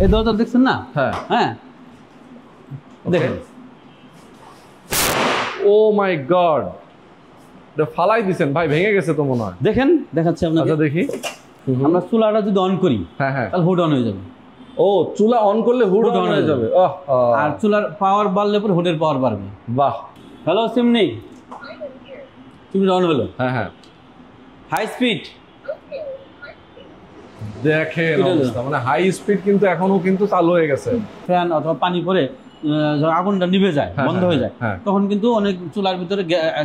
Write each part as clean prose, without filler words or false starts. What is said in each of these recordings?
এই দরজা দেখছেন না? হ্যাঁ হ্যাঁ দেখেন। ও মাই গড, এটা ফালাই দিছেন ভাই, ভেঙে গেছে তো মনে হয়। দেখেন দেখাচ্ছি আপনাকে। আচ্ছা দেখি। আমরা চুলাটা যদি অন করি হ্যাঁ হ্যাঁ, তাহলে হুড অন হয়ে যাবে। ও চুলা অন করলে হুড অন হয়ে যাবে। আর চুলার পাওয়ার বাড়লে পরে হুডের পাওয়ার বাড়বে। বাহ। হ্যালো চিমনি, চিমনি অন হলো। হ্যাঁ হ্যাঁ, হাই স্পিড দেখেন অবস্থা, মানে হাই স্পিড কিন্তু এখনো কিন্তু চালু হয়ে গেছে। ফ্যান অথবা পানি পরে যখন আগুনটা নিভে যায়, বন্ধ হয়ে যায়, তখন কিন্তু অনেক চুলার ভিতরে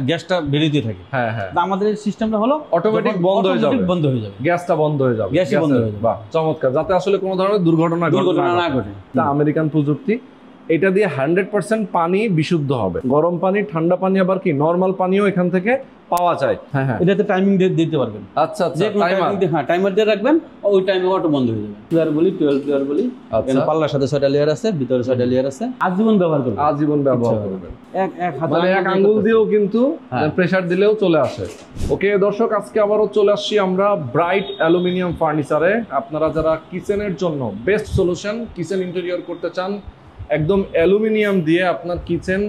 গ্যাসটা বেরিয়ে থাকে। হ্যাঁ হ্যাঁ, আমাদের সিস্টেমটা হলো অটোমেটিক বন্ধ হয়ে যাবে, গ্যাসটা বন্ধ হয়ে যাবে, গ্যাসই বন্ধ হয়ে যাবে। বাহ চমৎকার, যাতে আসলে কোনো ধরনের দুর্ঘটনা না ঘটে। তা আমেরিকান প্রযুক্তি। এটা দিয়ে 100% পানি বিশুদ্ধ হবে। গরম পানি, ঠান্ডা পানি, আবার কি নরমাল পানিও এখান থেকে পাওয়া যায়। হ্যাঁ হ্যাঁ, এটাতে টাইমিং দিতে পারবেন। আচ্ছা আচ্ছা, টাইমার দিয়ে রাখবেন, ওই টাইমে অটো বন্ধ হয়ে যাবে। লেয়ার বলি 12 লেয়ার বলি। আচ্ছা, পাল্লার সাথে 6টা লেয়ার আছে, ভিতরে 6টা লেয়ার আছে। আজীবন ব্যবহার করবেন, আজীবন ব্যবহার করবেন। এক হাত মানে এক আঙ্গুল দিয়েও কিন্তু প্রেসার দিলেও চলে আসে। ওকে দর্শক, আজকে আবারও চলে আসছি আমরা ব্রাইট অ্যালুমিনিয়াম ফার্নিচারে। আপনারা যারা কিচেনের জন্য বেস্ট সলিউশন, কিচেন ইন্টেরিয়র করতে চান, একদম অ্যালুমিনিয়াম দিয়ে আপনার কিচেন,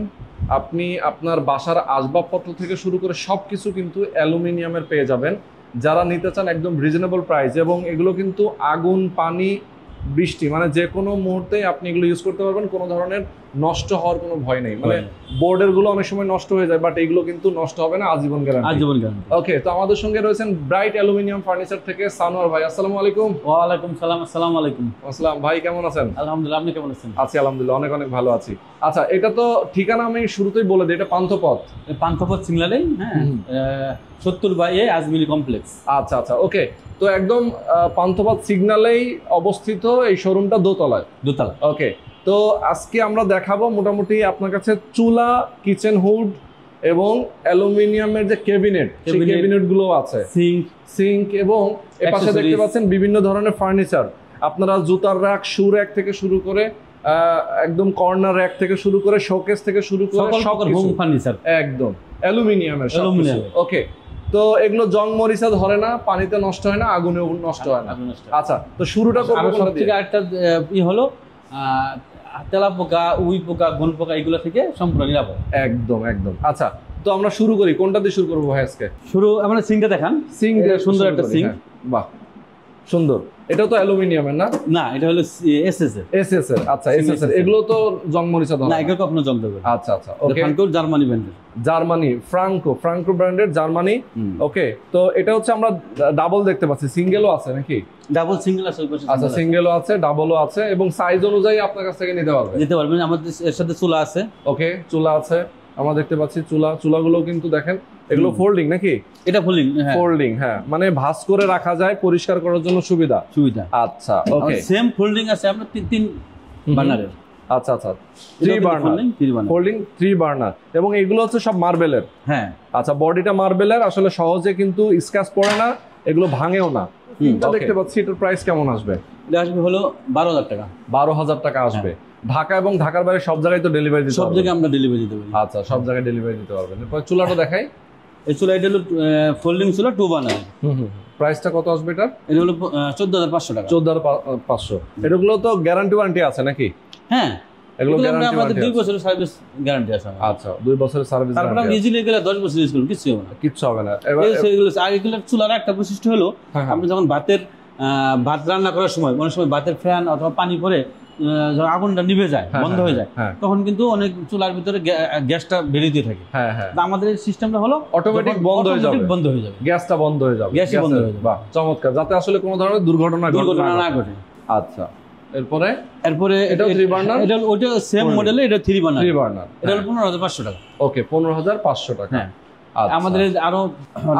আপনি আপনার বাসার আসবাবপত্র থেকে শুরু করে সব কিছু কিন্তু অ্যালুমিনিয়ামের পেয়ে যাবেন। যারা নিতে চান একদম রিজনেবল প্রাইস, এবং এগুলো কিন্তু আগুন, পানি, বৃষ্টি, মানে যে কোনো মুহূর্তেই আপনি এগুলো ইউজ করতে পারবেন। কোনো ধরনের নষ্ট হওয়ার কোনো ভয় নেই। মানে বোর্ডের গুলো অনেক সময় নষ্ট হয়ে যায়, বাট এগুলো কিন্তু নষ্ট হবে না, আজীবন গ্যারান্টি। আজীবন গ্যারান্টি। ওকে, তো আমাদের সঙ্গে রয়েছেন ব্রাইট অ্যালুমিনিয়াম ফার্নিচার থেকে সানোয়ার ভাই। আসসালামু আলাইকুম। ওয়া আলাইকুম সালাম। আসসালামু আলাইকুম। আসসালাম ভাই, কেমন আছেন? আলহামদুলিল্লাহ, আপনি কেমন আছেন? আছি আলহামদুলিল্লাহ, অনেক অনেক ভালো আছি। আচ্ছা, এটা তো ঠিকানা আমি শুরুতেই বলে দিই, এটা পান্থপথ। পান্থপথ সিগন্যালেই, হ্যাঁ 70 বাই এ আজমিরি কমপ্লেক্স। আচ্ছা আচ্ছা, ওকে। তো একদম পান্থপথ সিগন্যালেই অবস্থিত এই শোরুমটা, দোতলায়। দোতলা। ওকে, তো আজকে আমরা দেখাবো মোটামুটি আপনার কাছে চুলা, কিচেন হুড এবং অ্যালুমিনিয়ামের যে ক্যাবিনেট, সেই ক্যাবিনেট গুলো আছে, সিঙ্ক এবং এপাশে দেখতে পাচ্ছেন বিভিন্ন ধরনের ফার্নিচার। আপনারা জুতার র্যাক, শু র্যাক থেকে শুরু করে একদম কর্নার র্যাক থেকে শুরু করে শোকেস থেকে শুরু করে সব হোম ফার্নিচার একদম অ্যালুমিনিয়ামের। ওকে, তো এগুলো জং মরিচা ধরে না, পানিতে নষ্ট হয় না, আগুনেও নষ্ট হয় না। আচ্ছা, তো শুরুটা করব কোনটা দিয়ে? আরেকটা হলো তেলা পোকা, উই পোকা, গুন পোকা, এগুলো থেকে সম্পূর্ণ নিরাপদ। একদম একদম। আচ্ছা, তো আমরা শুরু করি, কোনটা দিয়ে শুরু করবো ভাই আজকে? আমরা সিঙ্কটা দেখান। সিঙ্ক, সুন্দর একটা সিঙ্ক। বাহ, সুন্দর। এটা তো অ্যালুমিনিয়ামের না? না, এটা হলো এসএস এর। এসএস এর। আচ্ছা, এসএস এর। এগুলো তো জং মরিচা ধরে না, এগুলো কখনো জং ধরবে না। আচ্ছা আচ্ছা, ওকে। ফ্রাঙ্কো জার্মানি ব্র্যান্ডের। জার্মানি, ফ্রাঙ্কো ব্র্যান্ডের, জার্মানি। ওকে, তো এটা হচ্ছে আমরা ডাবল দেখতে পাচ্ছি, সিঙ্গেলও আছে নাকি? ডাবল সিঙ্গেল আছে। আচ্ছা, সিঙ্গেলও আছে, ডাবলও আছে, এবং সাইজ অনুযায়ী আপনার কাছ থেকে নিতে পারবেন। আমাদের এর সাথে চুলা আছে। ওকে, চুলা আছে, আমরা দেখতে পাচ্ছি চুলাগুলো কিন্তু দেখেন, এগুলো ফোল্ডিং নাকি? এটা ফোল্ডিং, হ্যাঁ, মানে ভাঁজ করে রাখা যায়, পরিষ্কার করার জন্য সুবিধা। আচ্ছা, ওকে। সেম ফোল্ডিং আছে আপনার তিন বার্নারের। আচ্ছা আচ্ছা, 3 বার্নার, ফোল্ডিং 3 বার্নার, এবং এগুলো হচ্ছে সব মার্বেলের। হ্যাঁ, আচ্ছা, বডিটা মার্বেলের, আসলে সহজে কিন্তু স্ক্র্যাচ পড়ে না, এগুলো ভাঙেও না। এটা দেখতে পাচ্ছি, এটার প্রাইস কেমন আসবে? এটা আসবে হলো 12,000 টাকা। 12,000 টাকা আসবে। ঢাকা এবং ঢাকার বাইরে সব জায়গায় তো ডেলিভারি দিতে সব জায়গায় আমরা ডেলিভারি দিতে পারি। আচ্ছা, সব জায়গায় ডেলিভারি দিতে পারবেন। এরপর চুলাটা দেখাই। এই চুলা, এটা হলো ফোল্ডিং চুলা, 2 বার্নার। প্রাইসটা কত আসবে এটা? এটা হলো 14,500 টাকা। 14,500। এটাগুলো তো গ্যারান্টি ওয়ারেন্টি আছে নাকি? হ্যাঁ, এগুলো আমাদের 2 বছরের সার্ভিস গ্যারান্টি আছে। আচ্ছা, 2 বছরের সার্ভিস গ্যারান্টি। তারপর আমরা ইজিলি গেলে 10 বছর ইউজ করব, কিছু হবে না। কিচ্ছু হবে না। এগুলো আগেগুলোর চুলার একটা বৈশিষ্ট্য হলো, আপনি যখন ভাত রান্না করার সময় অনেক সময় ভাতের ফ্যান অথবা পানি পরে যখন আগুনটা নিভে যায়, বন্ধ হয়ে যায়, তখন কিন্তু অনেক চুলার ভিতরে গ্যাসটা বেরিয়ে থাকে। আমাদের সিস্টেমটা হলো অটোমেটিক বন্ধ হয়ে যাবে, গ্যাসটা বন্ধ হয়ে যাবে, গ্যাসই বন্ধ হয়ে যাবে। বাহ, চমৎকার, যাতে আসলে কোনো ধরনের দুর্ঘটনা না ঘটে। আচ্ছা, এরপরে এটা 3 বার্নার। এটা ওইটা সেম মডেলে, এটা 3 বার্নার। এটা হলো 15,500 টাকা। ওকে, 15,500 টাকা। হ্যাঁ, আমাদের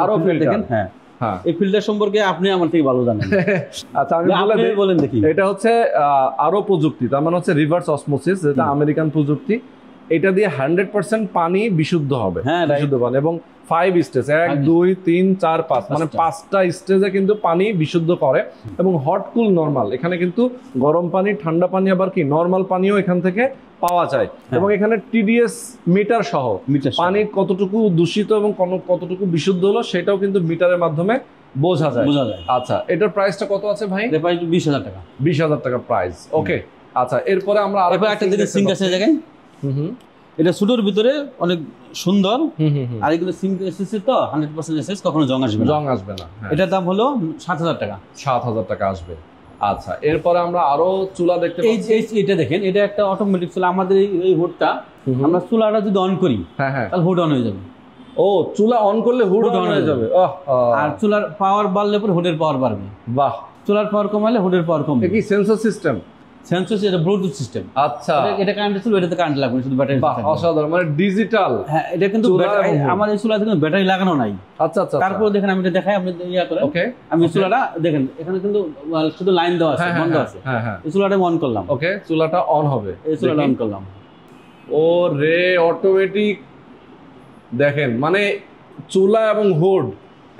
আরো ফিল্টার দেখেন। হ্যাঁ, এই ফিল্টার সম্পর্কে আপনি আমার থেকে ভালো জানেন। আচ্ছা, আমি বলেন দেখি। এটা হচ্ছে আরো প্রযুক্তি, তার মানে হচ্ছে রিভার্স অসমোসিস, যেটা আমেরিকান প্রযুক্তি। এটা দিয়ে 100% পানি বিশুদ্ধ হবে। হ্যাঁ, বিশুদ্ধ পানি, এবং 5 স্টেজ, 1 2 3 4 5, মানে 5টা স্টেজে কিন্তু পানি বিশুদ্ধ করে। এবং হট কুল নরমাল, এখানে কিন্তু গরম পানি, ঠান্ডা পানি, আবার কি নরমাল পানিও এখান থেকে পাওয়া যায়। এবং এখানে টিডিএস মিটার সহ পানি কতটুকু দূষিত এবং কতটুকু বিশুদ্ধ হলো সেটাও কিন্তু মিটারের মাধ্যমে বোঝা যায়। বোঝা যায়। আচ্ছা, এটার প্রাইসটা কত আছে ভাই? এটা প্রাইস 20,000 টাকা। 20,000 টাকা প্রাইস। ওকে, আচ্ছা এরপরে আমরা আরেকটা দিকে সিঙ্ক আছে জায়গায়। এটা সুটোর ভিতরে অনেক সুন্দর। আর এগুলো সিঙ্ক এসএসসি তো 100% এসএস, কখনো জং আসবে না। জং আসবে না। এটার দাম হলো 7,000 টাকা। 7,000 টাকা আসবে। আচ্ছা, এরপরে আমরা আরো চুলা দেখতে পাচ্ছি। এটা দেখেন, এটা একটা অটোমেটিক চুলা। আমাদের এই হুডটা আমরা চুলাটা যদি অন করি তাহলে হুড অন হয়ে যাবে। ও, চুলা অন করলে হুড অন হয়ে যাবে। আর চুলার পাওয়ার বাড়লে পরে হুডের পাওয়ার বাড়বে। বাহ। চুলার পাওয়ার কমালে হুডের পাওয়ার কমবে। এটা কি সেন্সর সিস্টেম? সেন্সর, এটা ব্লুটুথ সিস্টেম। আচ্ছা, এটা কারেন্ট ছিল, এটাতে কারেন্ট লাগবে, শুধু ব্যাটারি। বাহ, অসাধারণ। মানে ডিজিটাল। হ্যাঁ, এটা কিন্তু আমার এই চুলাতে কিন্তু ব্যাটারি লাগানো নাই। আচ্ছা আচ্ছা। তারপর দেখেন আমি এটা দেখাই, আপনি ইয়া করেন। ওকে, আমি চুলাটা দেখেন, এখানে কিন্তু শুধু লাইন দেওয়া আছে, বন্ধ আছে। হ্যাঁ, এই চুলাটা অন করলাম। ওকে, চুলাটা অন হবে। এই চুলাটা অন করলাম। ও রে, অটোমেটিক। দেখেন, মানে চুলা এবং হুড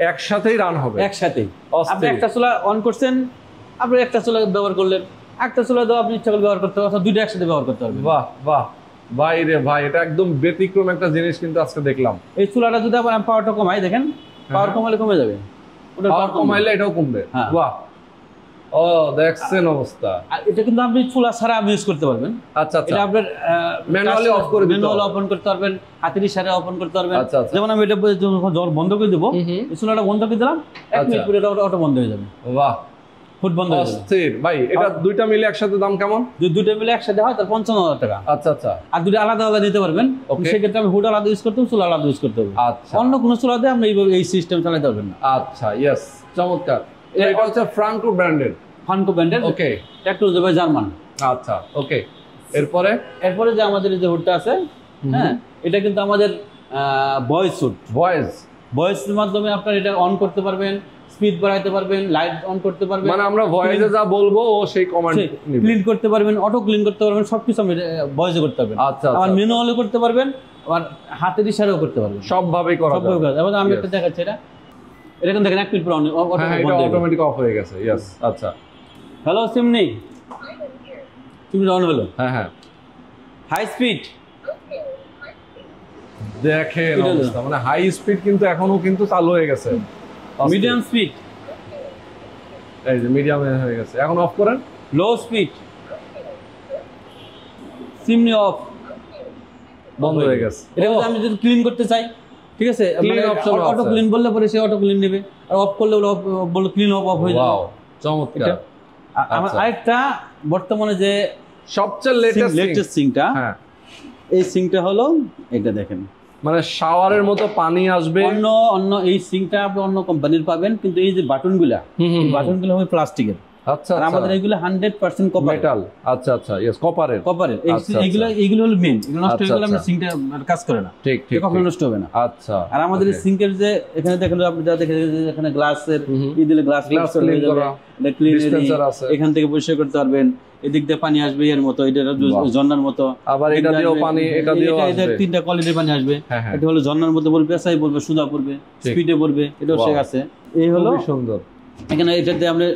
একসাথেই রান হবে। একসাথেই। আপনি একটা চুলা অন করছেন, আপনি একটা চুলা ব্যবহার করলেন, একটা চুলা দাও আপনি ইচ্ছা করলে ব্যবহার করতে পারবেন, অথবা দুইটা একসাথে ব্যবহার করতে পারবেন। বাহ বাহ, ভাই রে ভাই, এটা একদম ব্যতিক্রম একটা জিনিস কিন্তু আজকে দেখলাম। এই চুলাটা যদি আবার পাওয়ারটা কমাই, দেখেন পাওয়ার কমালে কমে যাবে, ওটা পাওয়ার কমাইলে এটাও কমবে। বাহ, ও দেখছেন অবস্থা। আর এটা কিন্তু আপনি চুলা ছাড়া ইউজ করতে পারবেন। আচ্ছা আচ্ছা। এটা আপনার ম্যানুয়ালি অফ করে দিতে হবে, ম্যানুয়ালি অন করতে পারবেন, হাতের ইশারায় অন করতে পারবেন। আচ্ছা আচ্ছা। যেমন আমি এটা জল বন্ধ করে দেব, এই চুলাটা বন্ধ করে দিলাম, 1 মিনিট পরে এটা অটো বন্ধ হয়ে যাবে। বাহ, ফুট বন্ধ হয়ে যাবে। অস্থির। ভাই, এটা দুইটা মিলে একসাথে দাম কেমন? যদি দুটো মিলে একসাথে হয় তার 55,000 টাকা। আচ্ছা আচ্ছা। আর দুটো আলাদা আলাদা নিতে পারবেন, সেক্ষেত্রে আমি হুড আলাদা ইউজ করতে হবে, চুলা আলাদা ইউজ করতে হবে। আচ্ছা। অন্য কোনো চুলাতে আপনি এই সিস্টেম চালাতে পারবেন না। আচ্ছা, ইয়েস, চমৎকার। এটা হচ্ছে ফ্রাঙ্কো ব্র্যান্ডের। ফ্রাঙ্কো ব্র্যান্ডের। ওকে, ট্র্যাক্টর যাবে জার্মান। আচ্ছা, ওকে। এরপরে যে আমাদের যে হুডটা আছে, হ্যাঁ, এটা কিন্তু আমাদের ভয়েস হুড। ভয়েসের মাধ্যমে আপনার এটা অন করতে পারবেন, স্পিড বাড়াইতে পারবেন, লাইট অন করতে পারবেন। মানে আমরা ভয়েসে যা বলবো ও সেই কমান্ড নিবে। ক্লিন করতে পারবেন, অটো ক্লিন করতে পারবেন, সবকিছু আপনি ভয়েসে করতে পারবেন। আচ্ছা। আবার ম্যানুয়ালি করতে পারবেন, আবার হাতের ইশারাও করতে পারবেন। সবভাবেই করা যাবে। এবার আমি একটা দেখাচ্ছি, এটা কিন্তু দেখেন 1 মিনিট পর অটোমেটিক অফ হয়ে গেছে। ইয়েস, আচ্ছা। হ্যালো সিমনি, সিমনি অন হলো। হ্যাঁ। High speed. দেখেন অবস্থা, মানে হাই স্পিড কিন্তু এখনো কিন্তু চালু হয়ে গেছে। মিডিয়াম স্পিড, এই যে মিডিয়াম হয়ে গেছে। এখন অফ করেন। লো স্পিড, সিমনি অফ, বন্ধ হয়ে গেছে। এটা আমি যদি ক্লিন করতে চাই, ঠিক আছে, অটো ক্লিন বললে পরে সে অটো ক্লিন নেবে, আর অফ করলে বললে ক্লিন অফ হয়ে যাবে। চমৎকার। আমার আরেকটা বর্তমানে যে সবচেয়ে লেটেস্ট সিঙ্কটা, হ্যাঁ, এই সিঙ্কটা হলো এটা দেখেন, মানে শাওয়ারের মতো পানি আসবে। অন্য এই সিঙ্কটা আপনি অন্য কোম্পানির পাবেন, কিন্তু এই যে বাটনগুলো হবে প্লাস্টিকের। আচ্ছা, আর আমাদের এইগুলো 100% কপার, মেটাল। আচ্ছা আচ্ছা, ইয়েস, কপারের। এইগুলো হলো মেইন, এগুলো নষ্ট হয়ে গেলে আমরা সিঙ্কটা কাজ করে না, ঠিক, কখনো নষ্ট হবে না। আচ্ছা। আর আমাদের এই সিঙ্কের যে এখানে দেখেন, আপনি যা দেখেন এখানে গ্লাসের দিলে গ্লাস ক্লিন করা, ডিসপেন্সার আছে, এখান থেকে পরিষ্কার করতে পারবেন। এদিক দিয়ে পানি আসবে এর মতো, এটা ঝর্ণার মতো, আবার এটা দিয়েও পানি, এটা দিয়েও আসবে। এদের 3টা কোয়ালিটির পানি আসবে। এটা হলো ঝর্ণার মতো পড়বে, পেছাই পড়বে, সুদা পড়বে, স্পিডে পড়বে, এটাও সে আছে। এই হলো সুন্দর। এখানে এটাতে আপনি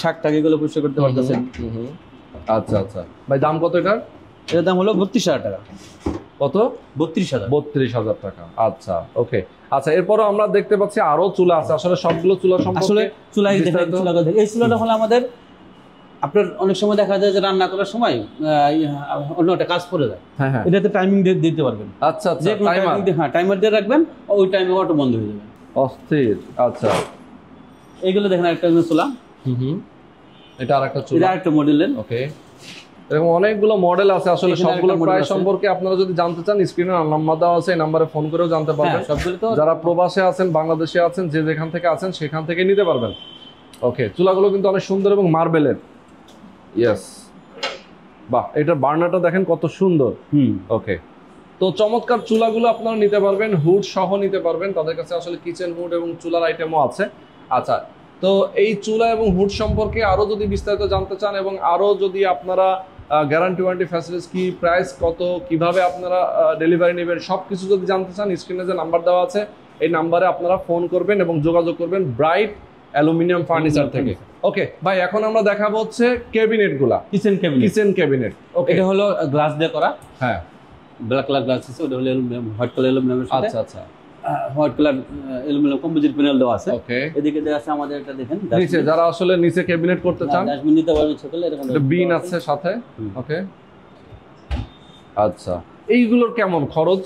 শাকটাকে এগুলো পরিষ্কার করতে পারতেছেন। আচ্ছা আচ্ছা। ভাই, দাম কত এটার? এটার দাম হলো 32,000 টাকা। কত? 32,000 টাকা। আচ্ছা, ওকে। আচ্ছা, এরপরও আমরা দেখতে পাচ্ছি আরো চুলা আছে। আসলে সবগুলো চুলা সম্পর্কে আসলে চুলা এই চুলাটা হলো আমাদের, আপনার অনেক সময় দেখা যায় যে রান্না করার সময় অন্য একটা কাজ পড়ে যায়, এটাতে টাইমিং দিতে পারবেন। আচ্ছা আচ্ছা, টাইমার দিয়ে রাখবেন, ওই টাইমে অটো বন্ধ হয়ে যাবে। অস্থির। আচ্ছা, এইগুলো দেখেন একটা চুলা, এটা আরেকটা চুলা, এটা আরেকটা মডেলের। ওকে, এরকম অনেকগুলো মডেল আছে। আসলে সবগুলো প্রাইস সম্পর্কে আপনারা যদি জানতে চান, স্ক্রিনে নাম্বার দেওয়া আছে, এই নম্বরে ফোন করেও জানতে পারবেন। যারা প্রবাসে আছেন, বাংলাদেশে আছেন, যে যেখান থেকে আছেন সেখান থেকে নিতে পারবেন। ওকে, চুলাগুলো কিন্তু অনেক সুন্দর এবং মার্বেলের। ইয়েস, বাহ, এটার বার্নারটা দেখেন কত সুন্দর। ওকে, তো চমৎকার চুলাগুলো আপনারা নিতে পারবেন, হুড সহ নিতে পারবেন। তাদের কাছে আসলে কিচেন হুড এবং চুলার আইটেমও আছে। আচ্ছা, তো এই চুলা এবং হুড সম্পর্কে আরো যদি বিস্তারিত জানতে চান, এবং আরো যদি আপনারা গ্যারান্টি ওয়ারেন্টি ফ্যাসিলিটিস কি, প্রাইস কত, কিভাবে আপনারা ডেলিভারি নেবেন, সবকিছু যদি জানতে চান, স্ক্রিনে যে নাম্বার দেওয়া আছে এই নাম্বারে আপনারা ফোন করবেন এবং যোগাযোগ করবেন ব্রাইট অ্যালুমিনিয়াম ফার্নিচার থেকে। ওকে ভাই, এখন আমরা দেখাবো হচ্ছে ক্যাবিনেট গুলা, কিচেন ক্যাবিনেট। ওকে, এটা হলো গ্লাস দিয়ে করা, হ্যাঁ, ব্ল্যাক কালার গ্লাস আছে, ওটা হলো হোয়াইট কালার অ্যালুমিনিয়ামের সাথে। আচ্ছা আচ্ছা, white colour aluminium composite panel দেওয়া আছে। ওকে, এদিকে দেওয়া আছে আমাদের একটা দেখেন নিচে যারা আসলে নিচে ক্যাবিনেট করতে চান ডাস্টবিন নিতে পারবেন সকলে, এরকম একটা বিন আছে সাথে। ওকে, আচ্ছা এইগুলোর কেমন খরচ?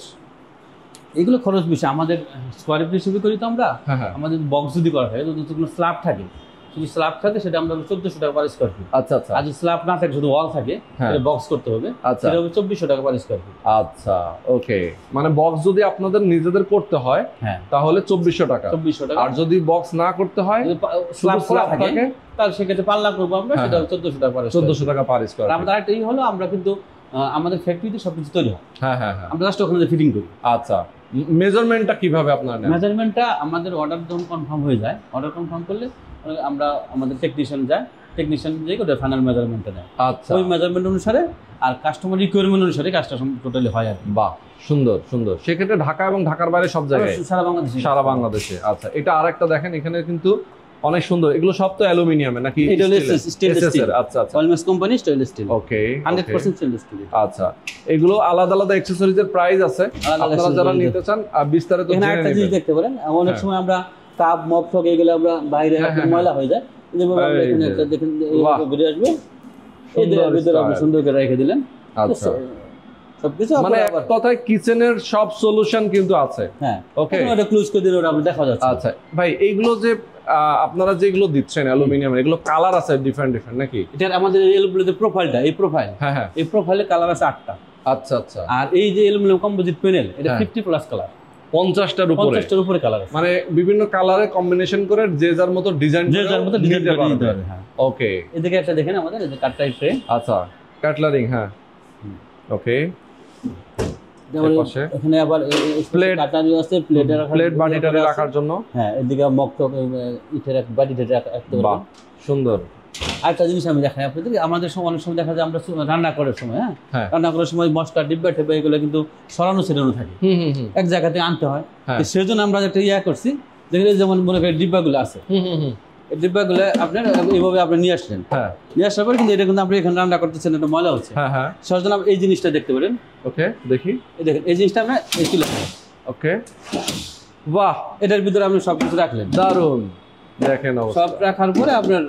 এগুলো খরচ বেশি, আমাদের স্কোয়ার ফিট হিসেবে করি তো আমরা। হ্যাঁ, আমাদের বক্স যদি করা হয়, যদি কোনো স্ল্যাব থাকে, যদি স্ল্যাব থাকে সেটা আমরা 1400 টাকা পার স্কোয়ার ফিট। আচ্ছা আচ্ছা, আর যদি স্ল্যাব না থাকে শুধু ওয়াল থাকে, হ্যাঁ, এটা বক্স করতে হবে, আচ্ছা সেটা হবে 2400 টাকা পার স্কোয়ার ফিট। আচ্ছা ওকে, মানে বক্স যদি আপনাদের নিজেদের করতে হয় হ্যাঁ তাহলে 2400 টাকা। 2400 টাকা। আর যদি বক্স না করতে হয়, যদি স্ল্যাব করা থাকে তাহলে সেক্ষেত্রে পাল্লা করবো আমরা, সেটা 1400 টাকা পার 1400 টাকা পার স্কোয়ার। আমাদের আরেকটাই হলো, আমরা কিন্তু আমাদের ফ্যাক্টরিতে সবকিছু তৈরি হয়। হ্যাঁ হ্যাঁ হ্যাঁ, আমরা জাস্ট ওখানে ফিটিং করি। আচ্ছা মেজারমেন্টটা কিভাবে আপনারা নেন? মেজারমেন্টটা আমাদের অর্ডার যখন কনফার্ম হয়ে যায়, অর্ডার কনফার্ম করলে আমরা আমাদের টেকনিশিয়ান যে ওটা ফাইনাল মেজারমেন্টটা দেয়। আচ্ছা, ওই মেজারমেন্ট অনুসারে আর কাস্টমার রিকোয়ারমেন্ট অনুসারে কাজটা টোটালি হয় আর কি। বাহ সুন্দর সুন্দর। সেক্ষেত্রে ঢাকা এবং ঢাকার বাইরে সব জায়গায়, সারা বাংলাদেশে। সারা বাংলাদেশে। আচ্ছা, এটা আরেকটা দেখেন, এখানে কিন্তু অনেক সুন্দর। এগুলো সব তো অ্যালুমিনিয়ামের নাকি? এটা হলো স্টেনলেস স্টিল। আচ্ছা আচ্ছা, অলমোস্ট কোম্পানি স্টেনলেস স্টিল। ওকে 100% স্টেনলেস স্টিল। আচ্ছা, এগুলো আলাদা আলাদা অ্যাকসেসরিজের প্রাইস আছে, আপনারা যারা নিতে চান বিস্তারিত এখানে একটা জিনিস দেখতে পারেন, অনেক সময় আমরা কাপ মগ ফগ এগুলো আমরা বাইরে ময়লা হয়ে যায়, যেভাবে আমরা এখানে একটা দেখেন বেরিয়ে আসবে, এই ভিতরে আপনি সুন্দর করে রেখে দিলেন। আচ্ছা, সবকিছু মানে এক কথায় কিচেনের সব সলিউশন কিন্তু আছে। হ্যাঁ, ওকে, এটা ক্লোজ করে দিলে ওটা আপনি দেখা যাচ্ছে। আচ্ছা ভাই, এইগুলো যে আপনারা যেগুলো দিচ্ছেন অ্যালুমিনিয়াম, এগুলো কালার আছে ডিফারেন্ট ডিফারেন্ট নাকি? এটা আমাদের এলুমিনিয়ামের প্রোফাইলটা, এই প্রোফাইল, হ্যাঁ হ্যাঁ, এই প্রোফাইলে কালার আছে 8টা। আচ্ছা আচ্ছা, আর এই যে অ্যালুমিনিয়াম কম্পোজিট প্যানেল, এটা 50 প্লাস কালার, 50টার উপরে, 50টার উপরে কালার আছে। মানে বিভিন্ন কালারে কম্বিনেশন করে যে যার মতো ডিজাইন দিতে পারবে। হ্যাঁ, ওকে। এদিকে একটা দেখেন আমাদের এই যে কাটটাই ট্রে। আচ্ছা, কাটলারিং, হ্যাঁ ওকে। এখানে আবার প্লেট কাটারি আছে, প্লেট বাটিটারে রাখার জন্য। হ্যাঁ, এদিকে মগটক ইটের এক বাটিতে রাখতে বাহ পারবেন। সুন্দর। আরেকটা জিনিস আমি দেখাই আপনাদের, আমাদের সময় অনেক সময় দেখা যায় আমরা রান্না করার সময়, হ্যাঁ, রান্না করার সময় মশলা ডিব্বা টেব্বা এগুলো কিন্তু সরানো ছিটানো থাকে, এক জায়গা থেকে আনতে হয়। সেজন্য আমরা একটা করছি, যেমন মনে করেন ডিব্বাগুলো আছে, এই ডিব্বাগুলো আপনার এইভাবে আপনি নিয়ে আসলেন, নিয়ে আসার পর কিন্তু এটা কিন্তু আপনি এখানে রান্না করতেছেন, এটা ময়লা হচ্ছে, সেজন্য আপনি এই জিনিসটা দেখতে পারেন। ওকে, দেখি, এই দেখেন এই জিনিসটা আমরা এই তুলে, ওকে, বাহ, এটার ভিতরে আপনি সবকিছু রাখলেন, দারুন। দেখেন সব রাখার পরে আপনার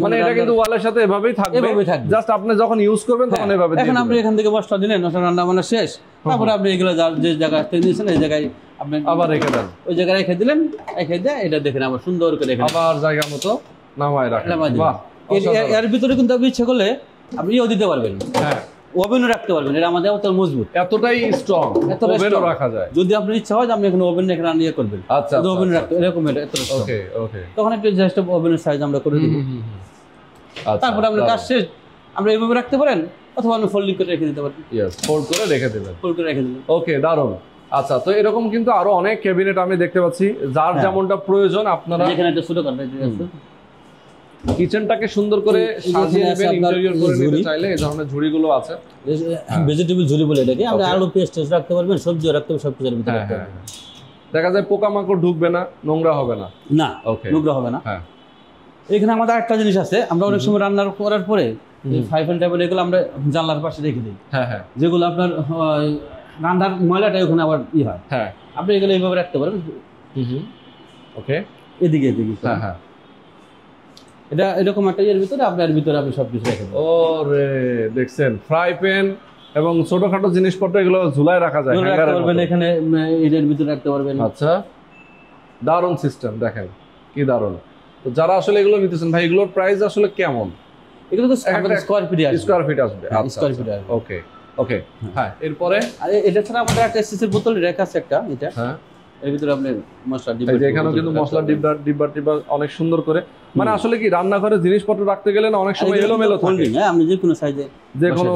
মানে এটা কিন্তু ওয়ালের সাথে এভাবেই থাকবে, জাস্ট আপনি যখন ইউজ করবেন তখন এভাবে। এখন আপনি এখান থেকে মশলা দিলেন, রান্না বান্না শেষ, তারপরে আপনি এগুলো যে জায়গায় থেকে নিয়েছেন এই জায়গায় আপনি আবার রেখে দেন, ওই জায়গায় রেখে দিলেন, রেখে দিয়ে এটা দেখেন আবার সুন্দর করে রেখে আবার জায়গা মতো নামায় রাখেন। বাহ, এর ভিতরে কিন্তু আপনি ইচ্ছে করলে আপনি ইও দিতে পারবেন, হ্যাঁ, ওভেনও রাখতে পারবেন, এটা আমাদের অত মজবুত, এতটাই স্ট্রং, ওভেনও রাখা যায়। যদি আপনার ইচ্ছা হয় যে আপনি এখানে ওভেন এখানে নিয়ে করবেন, আচ্ছা, ওভেন রাখতে এরকম এটা এত ওকে ওকে, তখন একটা জাস্ট ওভেনের সাইজ আমরা করে দিব। তারপরে আপনার কাজ শেষ, আমরা এইভাবে রাখতে পারেন, অথবা আপনি ফোল্ডিং করে রেখে দিতে পারেন। ইয়েস, ফোল্ড করে রেখে দিবেন, ফোল্ড করে রেখে দিবেন। ওকে, দারুন। আচ্ছা, তো এরকম কিন্তু আরো অনেক ক্যাবিনেট আমি দেখতে পাচ্ছি, যার যেমনটা প্রয়োজন আপনারা এখানে একটা ছোট কাটা আছে, কিচেনটাকে সুন্দর করে সাজিয়ে নেবেন, ইন্টেরিয়র করে নিতে চাইলে এই ধরনের ঝুড়িগুলো আছে, ভেজিটেবল ঝুড়ি বলে এটাকে। আপনি আলু পেস্ট রাখতে পারবেন, সবজিও রাখতে পারবেন, সবকিছুর ভিতরে রাখতে পারবেন। দেখা যায় পোকামাকড় ঢুকবে না, নোংরা হবে না। না, নোংরা হবে না। হ্যাঁ, এখানে আমাদের একটা জিনিস আছে, আমরা অনেক সময় রান্না করার পরে ফাইভ এন্ড টেবিল এগুলো আমরা জানলার পাশে রেখে দিই, যেগুলো আপনার রান্নার ময়লাটা ওখানে আবার হয়। হ্যাঁ, আপনি এগুলো এইভাবে রাখতে পারেন। ওকে, এদিকে এদিকে। হ্যাঁ, এটা এরকম একটা ইয়ের ভিতরে আপনার ভিতরে আপনি সবকিছু রেখে দেবেন। ওরে দেখছেন, ফ্রাই প্যান এবং ছোটখাটো জিনিসপত্র এগুলো ঝুলায় রাখা যায়, রাখতে পারবেন এখানে, এর ভিতরে রাখতে পারবেন। আচ্ছা, দারুণ সিস্টেম, দেখেন কি দারুণ। তো যারা আসলে এগুলো নিতেছেন ভাই, এগুলোর প্রাইস আসলে কেমন? এগুলো তো স্কয়ার ফিট আসবে, স্কয়ার ফিট আসবে। আচ্ছা, স্কয়ার ফিট আসবে। ওকে ওকে, হ্যাঁ। এরপরে এটা ছাড়া আমাদের একটা এসএস এর বোতল রেখা আছে একটা, এটা হ্যাঁ, এর ভিতরে আপনি মশলা ডিব্বা, এখানেও কিন্তু মশলা ডিব্বা অনেক সুন্দর করে, মানে আসলে কি রান্নাঘরে জিনিসপত্র রাখতে গেলে না অনেক সময় এলোমেলো থাকে, হ্যাঁ, আপনি যে কোনো সাইজে যে কোনো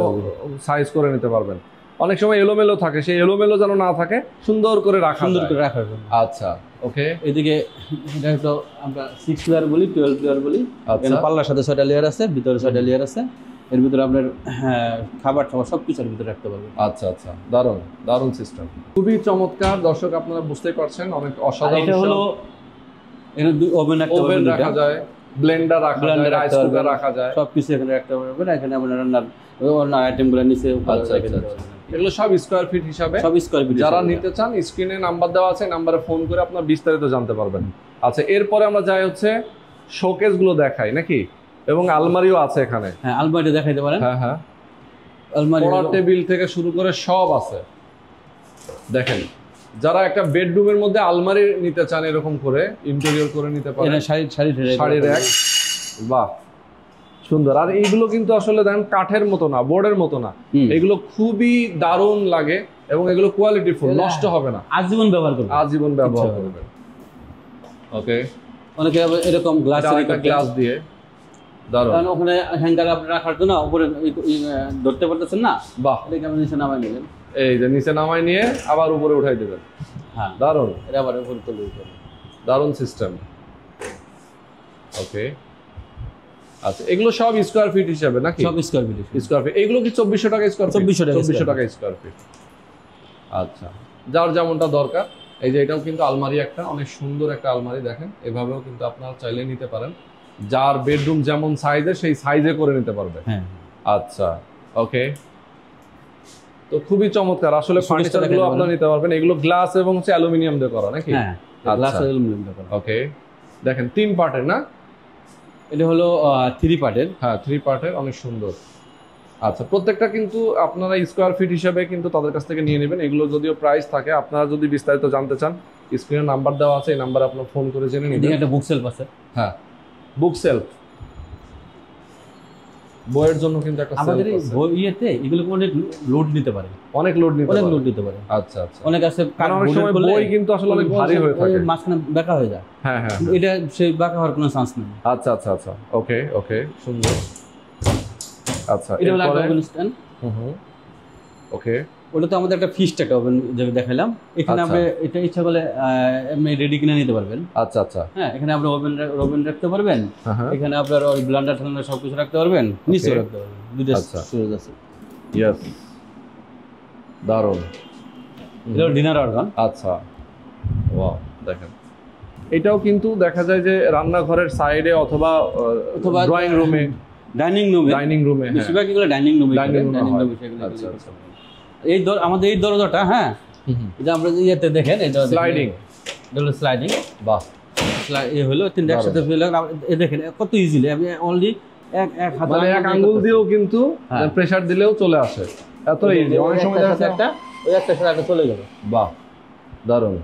সাইজ করে নিতে পারবেন। অনেক সময় এলোমেলো থাকে, সেই এলোমেলো যেন না থাকে, সুন্দর করে রাখার জন্য। আচ্ছা, ওকে। এদিকে এটা হলো আমরা 6 লেয়ার বলি, 12 লেয়ার বলি। এখানে পাল্লার সাথে 6টা লেয়ার আছে, ভিতরে 6টা লেয়ার আছে। এর ভিতরে আপনার খাবার সবকিছুর ভিতরে রাখতে পারবেন। আচ্ছা আচ্ছা, দারুণ দারুণ সিস্টেম, খুবই চমৎকার। দর্শক আপনারা বুঝতেই পারছেন, অনেক অসাধারণ। এটা হলো এখানে ওভেন রাখা যায়, ব্লেন্ডার রাখা যায়, রাইস কুকার রাখা যায়, সবকিছু এখানে রাখতে পারবেন। এখানে আপনার রান্নার আইটেমগুলো নিচে এগুলো সব স্কয়ার ফিট হিসাবে। সব স্কয়ার ফিট। যারা নিতে চান স্ক্রিনে নাম্বার দেওয়া আছে, নাম্বারে ফোন করে আপনার বিস্তারিত জানতে পারবেন। আচ্ছা, এরপরে আমরা যাই হচ্ছে শোকেস গুলো দেখাই নাকি, এবং আলমারিও আছে এখানে। হ্যাঁ, আলমারি দেখাইতে পারেন। হ্যাঁ হ্যাঁ, আলমারি পড়ার টেবিল থেকে শুরু করে সব আছে। দেখেন, যারা একটা বেডরুমের মধ্যে আলমারি নিতে চান এরকম করে ইন্টেরিয়র করে নিতে পারেন। শাড়ি র‍্যাক, বাহ সুন্দর। আর এইগুলো কিন্তু আসলে দেখেন কাঠের মতো না, বোর্ডের মতো না, এগুলো খুবই দারুণ লাগে এবং এগুলো কোয়ালিটিফুল, নষ্ট হবে না, আজীবন ব্যবহার করবে, আজীবন ব্যবহার করবে। ওকে, অনেকে এরকম গ্লাস দিয়ে দারুণ। কারণ ওখানে হ্যাঙ্গার আপনি রাখার জন্য উপরে ধরতে পারতেছেন না, বাহ, এটাকে আপনি নিচে নামাই নেবেন। এই যে নিচে নামাই নিয়ে আবার উপরে উঠাই দেবেন। হ্যাঁ, দারুণ, এটা আবার উপরে তুলে দিবেন। দারুণ সিস্টেম। ওকে, আচ্ছা, এগুলো সব স্কয়ার ফিট হিসাবে নাকি? সব স্কয়ার ফিট। স্কয়ার ফিট এগুলো কি 2400 টাকা স্কয়ার ফিট? 2400 টাকা স্কয়ার ফিট। আচ্ছা, যার যেমনটা দরকার। এই যে এটাও কিন্তু আলমারি, একটা অনেক সুন্দর একটা আলমারি, দেখেন এভাবেও কিন্তু আপনারা চাইলে নিতে পারেন। যার বেডরুম যেমন সাইজের সেই সাইজে করে নিতে পারবে। হ্যাঁ, আচ্ছা, ওকে, তো খুবই চমৎকার। আসলে ফার্নিচারগুলো আপনারা নিতে পারবেন। এগুলো গ্লাস এবং অ্যালুমিনিয়াম দিয়ে করা নাকি? হ্যাঁ, গ্লাস আর অ্যালুমিনিয়াম দিয়ে করা। ওকে, দেখেন 3 পার্টের না? এটা হলো 3 পার্টের। হ্যাঁ, 3 পার্টের, অনেক সুন্দর। আচ্ছা, প্রত্যেকটা কিন্তু আপনারা স্কয়ার ফিট হিসাবে কিন্তু তাদের কাছ থেকে নিয়ে নেবেন। এগুলো যদিও প্রাইস থাকে, আপনারা যদি বিস্তারিত জানতে চান স্ক্রিনে নাম্বার দেওয়া আছে, এই নাম্বারে আপনারা ফোন করে জেনে নেবেন। একটা বুক সেলফ আছে। হ্যাঁ, বুক সেলফ, বইয়ের জন্য কিন্তু একটা আমাদের বইয়েতে এগুলো অনেক লোড নিতে পারে, অনেক লোড নিতে পারে। আচ্ছা আচ্ছা, অনেক আছে। অনেক সময় বই কিন্তু আসলে অনেক ভারী হয়ে থাকে, মাঝখানে বাঁকা হয়ে যায়। হ্যাঁ হ্যাঁ, এটা সেই বাঁকা হওয়ার কোনো চান্স নেই। আচ্ছা আচ্ছা আচ্ছা, ওকে ওকে, সুন্দর। আচ্ছা, এটা হলো একটা ওভেন স্ট্যান্ড। ওকে, ওটা তো আমাদের একটা ফিক্সড একটা ওভেন যেটা দেখালাম। এখানে আপনি এটা ইচ্ছা করলে এমনি রেডি কিনে নিতে পারবেন। আচ্ছা আচ্ছা, হ্যাঁ, এখানে আপনি ওভেন রাখতে পারবেন, এখানে আপনার ব্লেন্ডার ঠান্ডার সবকিছু রাখতে পারবেন, নিচে রাখতে পারবেন। দুটো সুযোগ আছে। ইয়েস, দারুণ। এটা ডিনার অর্গান। আচ্ছা, ওয়াও, দেখেন এটাও কিন্তু দেখা যায় যে রান্নাঘরের সাইডে অথবা ড্রয়িং রুমে, ডাইনিং রুমে বেশিরভাগ এগুলো ডাইনিং রুমে। আচ্ছা আচ্ছা, এই আমাদের এই দরজাটা, হ্যাঁ, এটা আমরা ইয়েতে দেখেন, এটা স্লাইডিং, এটা হলো স্লাইডিং। বাহ, এই হলো তিনটা একসাথে দেখেন কত ইজিলি। আমি অলরেডি এক হাত মানে এক আঙ্গুল দিয়েও কিন্তু প্রেসার দিলেও চলে আসে, এত ইজি। অনেক সময় দেখা যায় একটা ওই একটা সাথে চলে গেল। বাহ, দারুণ,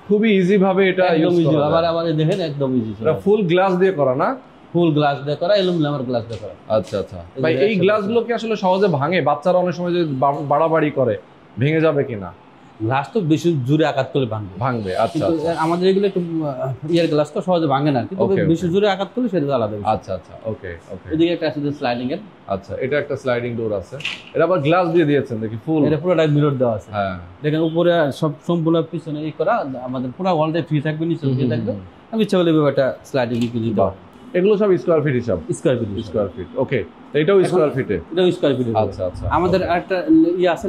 খুবই ইজি ভাবে এটা ইউজ করা। আবার দেখেন একদম ইজি। এটা ফুল গ্লাস দিয়ে করা না? ফুল গ্লাস দিয়ে করা, অ্যালুমিনিয়ামের গ্লাস দিয়ে করা। আচ্ছা আচ্ছা, ভাই এই গ্লাসগুলো কি আসলে সহজে ভাঙে? বাচ্চারা অনেক সময় যদি বাড়াবাড়ি করে ভেঙে যাবে কিনা? গ্লাস তো বেশি জোরে আঘাত করলে ভাঙবে। আচ্ছা, আমাদের এগুলো একটু ইয়ার গ্লাস তো সহজে ভাঙে না, কিন্তু বেশি জোরে আঘাত করলে সেটা আলাদা। আচ্ছা আচ্ছা, ওকে ওকে। এদিকে একটা আছে স্লাইডিং এর। আচ্ছা, এটা একটা স্লাইডিং ডোর আছে, এটা আবার গ্লাস দিয়ে দিয়েছেন দেখি ফুল। এটা পুরোটা মিরর দেওয়া আছে। হ্যাঁ, দেখেন উপরে সব সম্পূর্ণ পিছনে এই করা, আমাদের পুরো ওয়ালটা ফ্রি থাকবে, নিচে ফ্রি থাকবে। আমি ইচ্ছা করলে ব্যাপারটা স্লাইডিং কি দিতে পারবো। এগুলো সব স্কয়ার ফিট হিসাব? স্কয়ার ফিট, ওকে। এটাও স্কয়ার ফিটে? এটাও স্কয়ার ফিটে। আচ্ছা আচ্ছা, আমাদের একটা আছে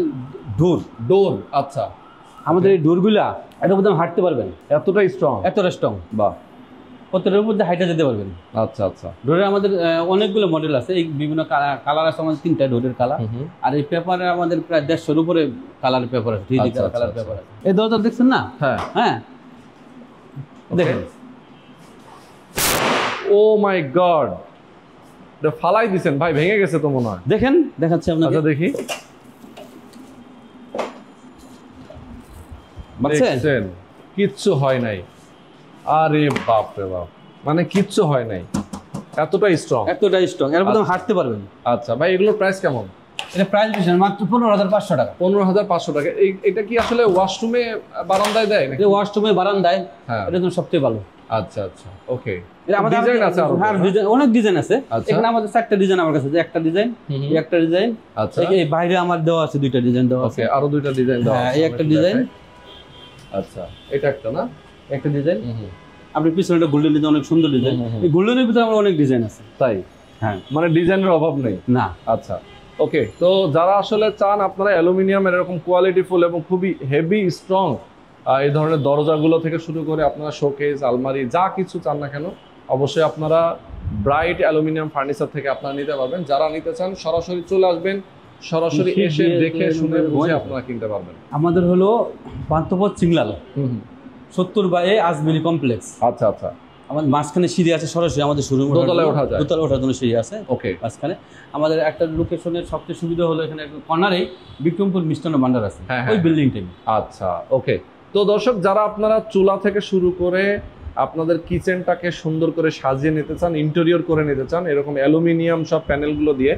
ডোর। আচ্ছা, আমাদের এই ডোরগুলা এটা মধ্যে হাঁটতে পারবেন, এতটা স্ট্রং। বাহ, প্রত্যেকটার মধ্যে হাইটে যেতে পারবেন। আচ্ছা আচ্ছা, ডোরের আমাদের অনেকগুলো মডেল আছে, এই বিভিন্ন কালার আছে আমাদের, 3টা ডোরের কালার। আর এই পেপারে আমাদের প্রায় 150-এর উপরে কালার পেপার আছে, 3D কালার পেপার আছে। এই দরজা দেখছেন না? হ্যাঁ হ্যাঁ, দেখেন। ও মাই গড, এটা ফালাই দিবেন ভাই, ভেঙে গেছে তো মনে হয়। দেখেন, দেখাচ্ছি আপনাকে। আচ্ছা, দেখি। দেখছেন, কিচ্ছু হয় নাই। আরে বাপ রে বাপ, মানে কিচ্ছু হয় নাই, এতটাই স্ট্রং। এর মধ্যে হাঁটতে পারবেন। আচ্ছা ভাই, এগুলোর প্রাইস কেমন? এটা প্রাইস বেশি না, মাত্র 15,500 টাকা। 15,500 টাকা। এটা কি আসলে ওয়াশরুমে বারান্দায় দেয় নাকি? ওয়াশরুমে বারান্দায়, এটা তো সবচেয়ে ভালো। আচ্ছা আচ্ছা, ওকে। এটা আমাদের ডিজাইন আছে, আর অনেক ডিজাইন আছে। এখানে আমাদের 4টা ডিজাইন আমার কাছে, একটা ডিজাইন, একটা ডিজাইন। আচ্ছা, এই বাইরে আমার দেওয়া আছে 2টা ডিজাইন দেওয়া আছে। ওকে, আরো 2টা ডিজাইন দেওয়া আছে। হ্যাঁ, এই একটা ডিজাইন। আচ্ছা, এটা একটা না? একটা ডিজাইন। আপনি পিছনেটা গোল্ডেন ডিজাইন, অনেক সুন্দর ডিজাইন। এই গোল্ডেনের ভিতরে আমার অনেক ডিজাইন আছে। তাই? হ্যাঁ, মানে ডিজাইনের অভাব নেই না। আচ্ছা, ওকে। তো যারা আসলে চান আপনারা অ্যালুমিনিয়ামের এরকম কোয়ালিটিফুল এবং খুবই হেভি স্ট্রং এই ধরনের দরজাগুলো থেকে শুরু করে আপনারা শোকেস, আলমারি যা কিছু চান না কেন অবশ্যই আপনারা ব্রাইট অ্যালুমিনিয়াম ফার্নিচার থেকে আপনারা নিতে পারবেন। যারা নিতে চান সরাসরি চলে আসবেন, সরাসরি এসে দেখে শুনে বুঝে আপনারা কিনতে পারবেন। আমাদের হলো Panthapath signal 70/A Ajmeri complex. আচ্ছা আচ্ছা, আমাদের মাঝখানে সিঁড়ি আছে, সরাসরি আমাদের শোরুম দোতলায় ওঠা যায়, দোতলায় ওঠার জন্য সিঁড়ি আছে। ওকে, মাঝখানে আমাদের একটা লোকেশনের সবচেয়ে সুবিধা হলো এখানে কর্নারে বিক্রমপুর মিষ্টান্ন ভান্ডার আছে, ওই বিল্ডিংটাই। আচ্ছা ওকে। তো দর্শক, যারা আপনারা চুলা থেকে শুরু করে আপনাদের কিচেনটাকে সুন্দর করে সাজিয়ে নিতে চান, ইন্টেরিয়র করে নিতে চান এরকম অ্যালুমিনিয়াম সব প্যানেলগুলো দিয়ে,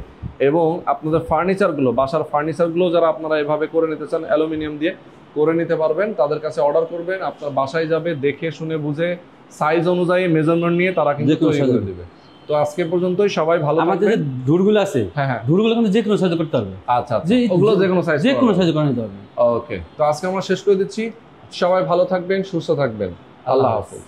এবং আপনাদের ফার্নিচারগুলো, বাসার ফার্নিচারগুলো যারা আপনারা এভাবে করে নিতে চান অ্যালুমিনিয়াম দিয়ে করে নিতে পারবেন, তাদের কাছে অর্ডার করবেন, আপনার বাসায় যাবে, দেখে শুনে বুঝে সাইজ অনুযায়ী মেজারমেন্ট নিয়ে তারা কিন্তু তৈরি করে দিবে। তো আজকে পর্যন্তই, সবাই ভালো থাকবেন। আমাদের যে ধুরগুলো আছে, ধুরগুলো কিন্তু যে কোনো সাইজে করতে পারবে। আচ্ছা, ওগুলো যে কোনো সাইজে করে নিতে পারবে। ওকে, তো আজকে আমরা শেষ করে দিচ্ছি। সবাই ভালো থাকবেন, সুস্থ থাকবেন, আল্লাহ হাফেজ।